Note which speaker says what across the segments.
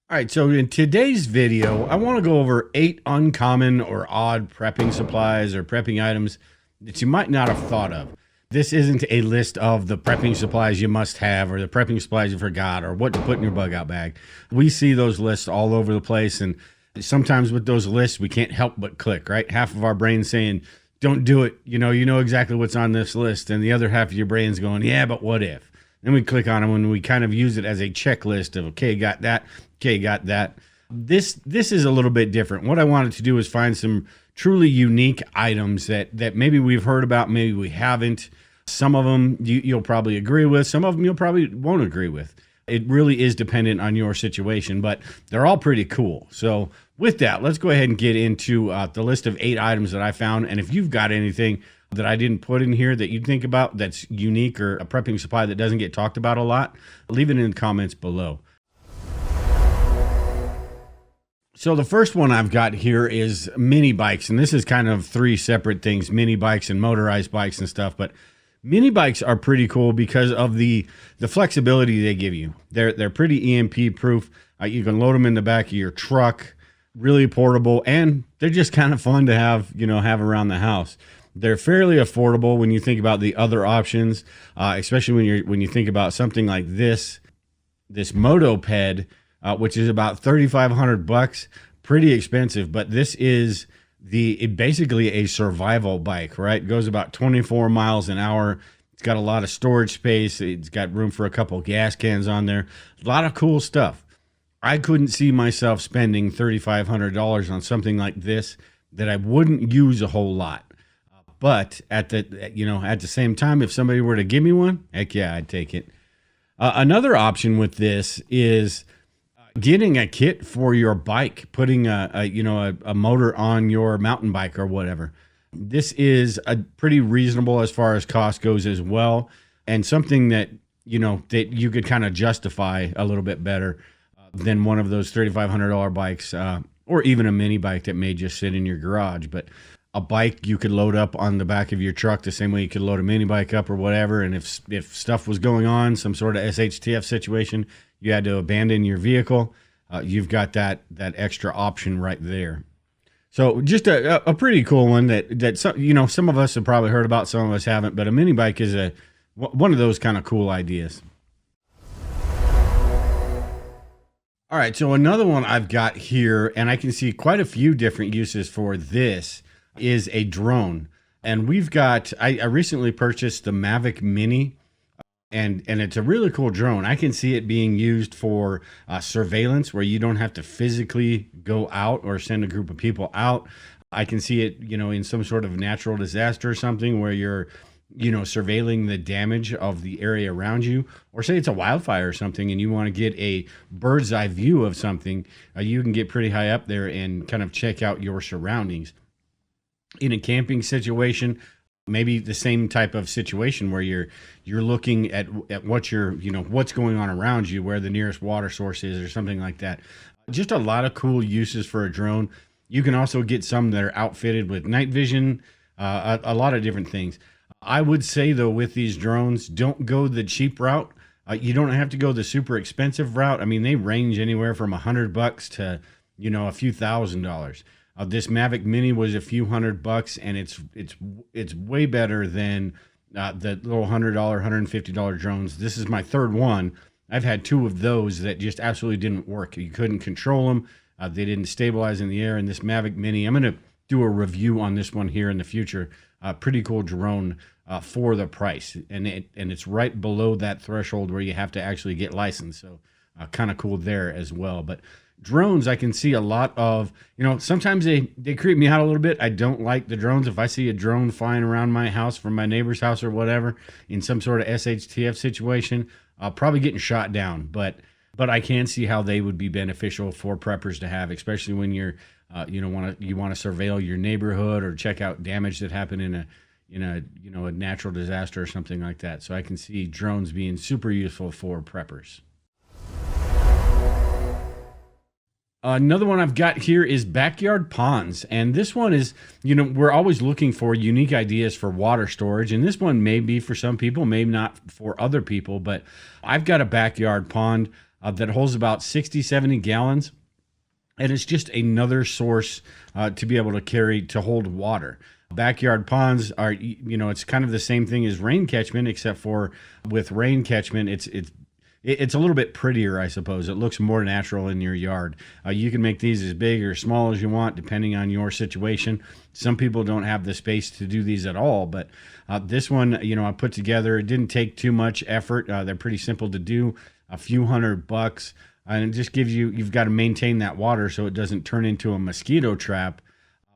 Speaker 1: All right, so in today's video, I want to go over 8 uncommon or odd prepping supplies or prepping items that you might not have thought of. This isn't a list of the prepping supplies you must have or the prepping supplies you forgot or what to put in your bug out bag. We see those lists all over the place, and sometimes with those lists, we can't help but click, right? Half of our brain's saying, don't do it. You know exactly what's on this list. And the other half of your brain's going, yeah, but what if? Then we click on them and we kind of use it as a checklist of, okay, got that. Okay, got that. This is a little bit different. What I wanted to do is find some truly unique items that maybe we've heard about, maybe we haven't. Some of them you'll probably agree with. Some of them you'll probably won't agree with. It really is dependent on your situation, but they're all pretty cool. So with that, let's go ahead and get into the list of 8 items that I found. And if you've got anything that I didn't put in here that you think about that's unique or a prepping supply that doesn't get talked about a lot, leave it in the comments below. So the first one I've got here is mini bikes, and this is kind of 3 separate things, mini bikes and motorized bikes and stuff, but mini bikes are pretty cool because of the flexibility they give you. They're pretty EMP proof. You can load them in the back of your truck, really portable, and they're just kind of fun to have around the house. They're fairly affordable when you think about the other options, especially when you think about something like this motoped, which is about $3,500, pretty expensive. But this is basically a survival bike, right? It goes about 24 miles an hour. It's got a lot of storage space. It's got room for a couple gas cans on there. A lot of cool stuff. I couldn't see myself spending $3,500 on something like this that I wouldn't use a whole lot. But at the same time, if somebody were to give me one, heck yeah, I'd take it. Another option with this is getting a kit for your bike, putting a motor on your mountain bike or whatever. This is a pretty reasonable as far as cost goes as well, and something that you could kind of justify a little bit better than one of those $3,500 bikes, or even a mini bike that may just sit in your garage. But a bike you could load up on the back of your truck the same way you could load a mini bike up or whatever. And if stuff was going on, some sort of SHTF situation, you had to abandon your vehicle, you've got that extra option right there. So just a pretty cool one that some of us have probably heard about, some of us haven't, but a mini bike is one of those kind of cool ideas. All right, so another one I've got here, and I can see quite a few different uses for this, is a drone. And I recently purchased the Mavic Mini, and it's a really cool drone. I can see it being used for surveillance, where you don't have to physically go out or send a group of people out. I can see it, in some sort of natural disaster or something where you're, surveilling the damage of the area around you, or say it's a wildfire or something and you want to get a bird's eye view of something. You can get pretty high up there and kind of check out your surroundings. In a camping situation, maybe the same type of situation where you're looking at what what's going on around you, where the nearest water source is or something like that. Just a lot of cool uses for a drone. You can also get some that are outfitted with night vision, a lot of different things. I would say though, with these drones, don't go the cheap route. You don't have to go the super expensive route. I mean, they range anywhere from $100 to a few $1,000s. This Mavic Mini was a few $100, and it's way better than the little $100, $150 drones. This is my 3rd one. I've had 2 of those that just absolutely didn't work. You couldn't control them. They didn't stabilize in the air. And this Mavic Mini, I'm going to do a review on this one here in the future. Pretty cool drone for the price, and it's right below that threshold where you have to actually get licensed. So kind of cool there as well. But drones, I can see a lot of, sometimes they creep me out a little bit. I don't like the drones. If I see a drone flying around my house from my neighbor's house or whatever in some sort of SHTF situation, I'll probably getting shot down. But I can see how they would be beneficial for preppers to have, especially when you're you want to surveil your neighborhood or check out damage that happened in a natural disaster or something like that. So I can see drones being super useful for preppers. Another one I've got here is backyard ponds. And this one is, we're always looking for unique ideas for water storage. And this one may be for some people, maybe not for other people, but I've got a backyard pond. that holds about 60, 70 gallons. And it's just another source to be able to carry to hold water. Backyard ponds are, it's kind of the same thing as rain catchment, except for with rain catchment, it's a little bit prettier, I suppose. It looks more natural in your yard. You can make these as big or small as you want, depending on your situation. Some people don't have the space to do these at all, but this one, I put together. It didn't take too much effort. They're pretty simple to do, a few $100. And it just gives you've got to maintain that water so it doesn't turn into a mosquito trap,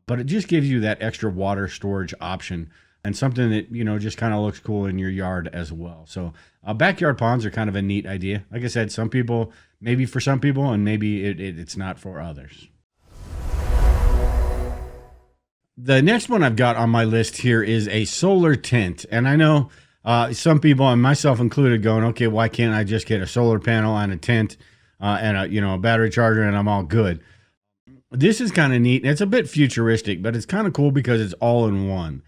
Speaker 1: but it just gives you that extra water storage option and something that, just kind of looks cool in your yard as well. So backyard ponds are kind of a neat idea. Like I said, maybe for some people, and maybe it's not for others. The next one I've got on my list here is a solar tent. And I know some people, and myself included, going, okay, why can't I just get a solar panel on a tent? And a battery charger, and I'm all good. This is kind of neat. It's a bit futuristic, but it's kind of cool because it's all in one.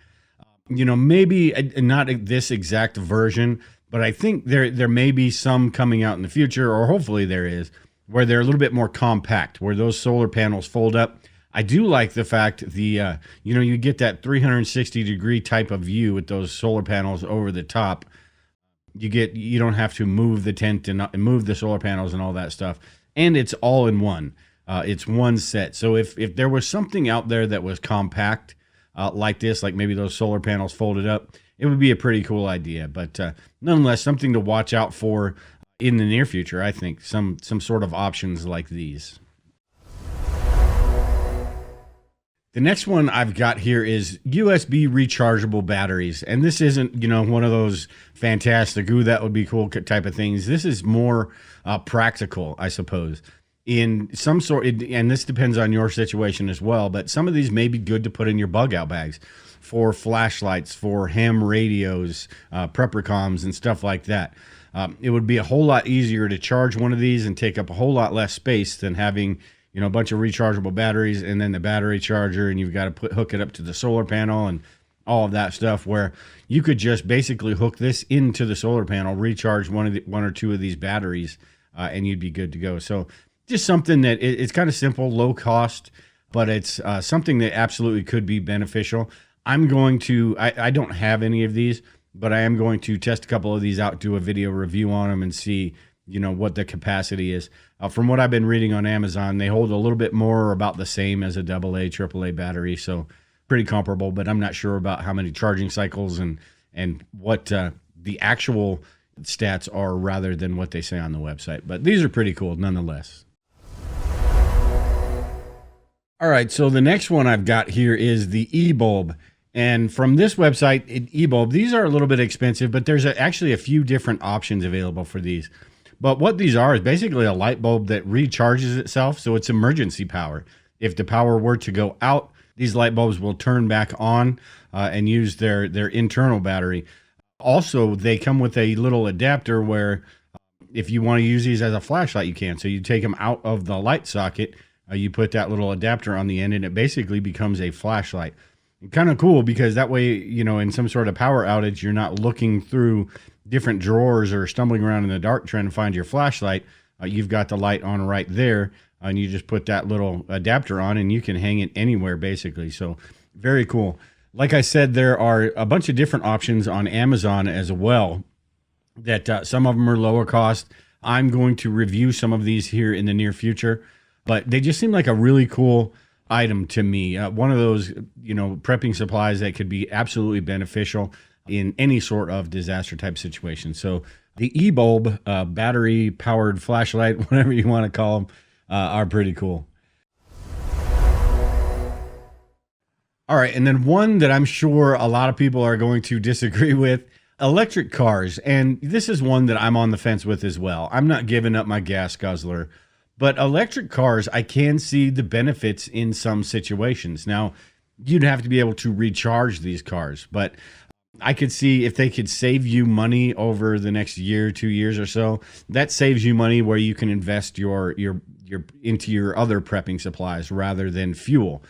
Speaker 1: Maybe not this exact version, but I think there may be some coming out in the future, or hopefully there is, where they're a little bit more compact, where those solar panels fold up. I do like the fact you get that 360-degree type of view with those solar panels over the top. You don't have to move the tent and move the solar panels and all that stuff. And it's all in one. It's one set. So if there was something out there that was compact like this, like maybe those solar panels folded up, it would be a pretty cool idea. But nonetheless, something to watch out for in the near future, I think, some sort of options like these. The next one I've got here is USB rechargeable batteries. And this isn't, one of those fantastic, ooh, that would be cool type of things. This is more practical, I suppose, in some sort. And this depends on your situation as well. But some of these may be good to put in your bug out bags for flashlights, for ham radios, prepper comms, and stuff like that. It would be a whole lot easier to charge one of these and take up a whole lot less space than having a bunch of rechargeable batteries and then the battery charger, and you've got to hook it up to the solar panel and all of that stuff, where you could just basically hook this into the solar panel, recharge one or two of these batteries, and you'd be good to go. So just something that it's kind of simple, low cost, but it's something that absolutely could be beneficial. I don't have any of these, but I am going to test a couple of these out, do a video review on them, and see what the capacity is. From what I've been reading on Amazon, they hold a little bit more, about the same as a AA, AAA battery, so pretty comparable, but I'm not sure about how many charging cycles and what the actual stats are rather than what they say on the website. But these are pretty cool nonetheless. All right, so the next one I've got here is the Ebulb. And from this website, Ebulb, these are a little bit expensive, but there's actually a few different options available for these. But what these are is basically a light bulb that recharges itself, so it's emergency power. If the power were to go out, these light bulbs will turn back on and use their internal battery. Also, they come with a little adapter where if you want to use these as a flashlight, you can. So you take them out of the light socket, you put that little adapter on the end, and it basically becomes a flashlight. Kind of cool because that way, in some sort of power outage, you're not looking through different drawers or stumbling around in the dark trying to find your flashlight. You've got the light on right there, and you just put that little adapter on, and you can hang it anywhere, basically. So very cool. Like I said, there are a bunch of different options on Amazon as well, that some of them are lower cost. I'm going to review some of these here in the near future, but they just seem like a really cool item to me. One of those, prepping supplies that could be absolutely beneficial in any sort of disaster type situation. So the Ebulb battery powered flashlight, whatever you want to call them, are pretty cool. All right, and then one that I'm sure a lot of people are going to disagree with, electric cars. And this is one that I'm on the fence with as well. I'm not giving up my gas guzzler, but electric cars, I can see the benefits in some situations. Now, you'd have to be able to recharge these cars, but I could see if they could save you money over the next year, 2 years or so, that saves you money where you can invest your into your other prepping supplies rather than fuel.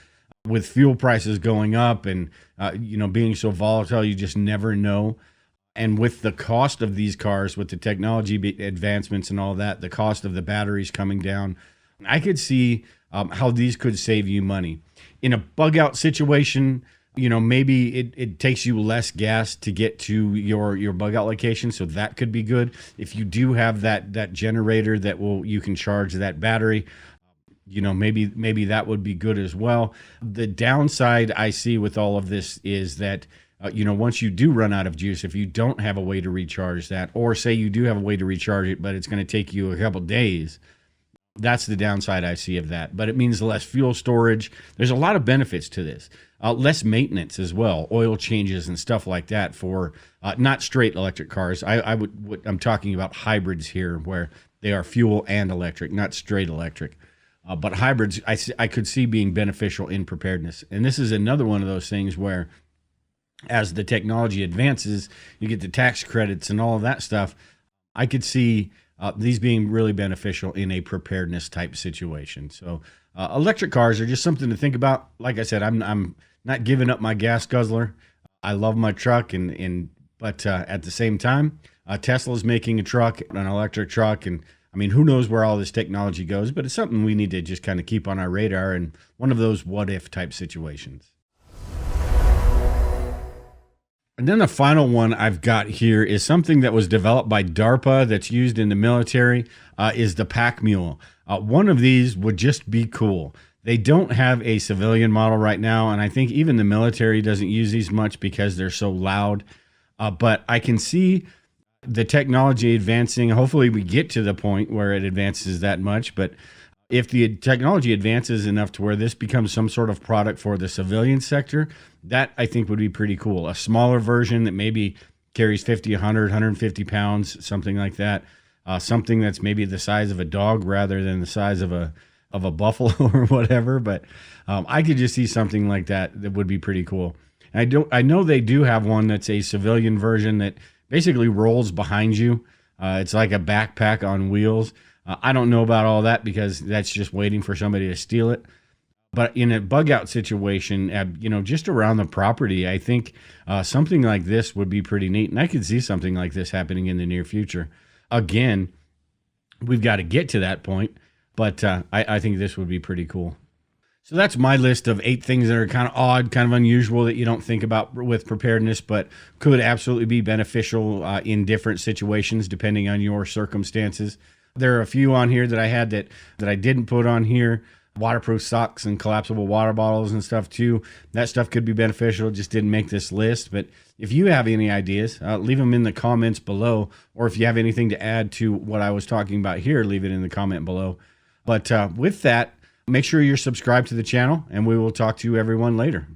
Speaker 1: With fuel prices going up and being so volatile, you just never know. And with the cost of these cars, with the technology advancements and all that, the cost of the batteries coming down, I could see how these could save you money. In a bug out situation, maybe it takes you less gas to get to your bug out location, so that could be good. If you do have that generator you can charge that battery, maybe that would be good as well. The downside I see with all of this is that once you do run out of juice, if you don't have a way to recharge that, or say you do have a way to recharge it, but it's going to take you a couple days, that's the downside I see of that. But it means less fuel storage. There's a lot of benefits to this. Less maintenance as well, oil changes and stuff like that for not straight electric cars. I'm talking about hybrids here, where they are fuel and electric, not straight electric. But hybrids, I could see being beneficial in preparedness. And this is another one of those things where, as the technology advances, you get the tax credits and all of that stuff. I could see these being really beneficial in a preparedness type situation. So electric cars are just something to think about. Like I said, I'm not giving up my gas guzzler. I love my truck, but at the same time, Tesla's making a truck, an electric truck, and I mean, who knows where all this technology goes, but it's something we need to just kind of keep on our radar, and one of those what if type situations. And then the final one I've got here is something that was developed by DARPA that's used in the military, is the Pack Mule. One of these would just be cool. They don't have a civilian model right now, and I think even the military doesn't use these much because they're so loud. But I can see the technology advancing. Hopefully we get to the point where it advances that much, but if the technology advances enough to where this becomes some sort of product for the civilian sector, that I think would be pretty cool. A smaller version that maybe carries 50, 100, 150 pounds, something like that. Something that's maybe the size of a dog rather than the size of a buffalo or whatever. But I could just see something like that would be pretty cool. And I know they do have one that's a civilian version that basically rolls behind you. It's like a backpack on wheels. I don't know about all that because that's just waiting for somebody to steal it. But in a bug out situation, just around the property, I think something like this would be pretty neat. And I could see something like this happening in the near future. Again, we've got to get to that point, but I think this would be pretty cool. So that's my list of 8 things that are kind of odd, kind of unusual that you don't think about with preparedness, but could absolutely be beneficial in different situations depending on your circumstances. There are a few on here that I had that I didn't put on here. Waterproof socks and collapsible water bottles and stuff too. That stuff could be beneficial. Just didn't make this list. But if you have any ideas, leave them in the comments below. Or if you have anything to add to what I was talking about here, leave it in the comment below. But with that, make sure you're subscribed to the channel, and we will talk to everyone later.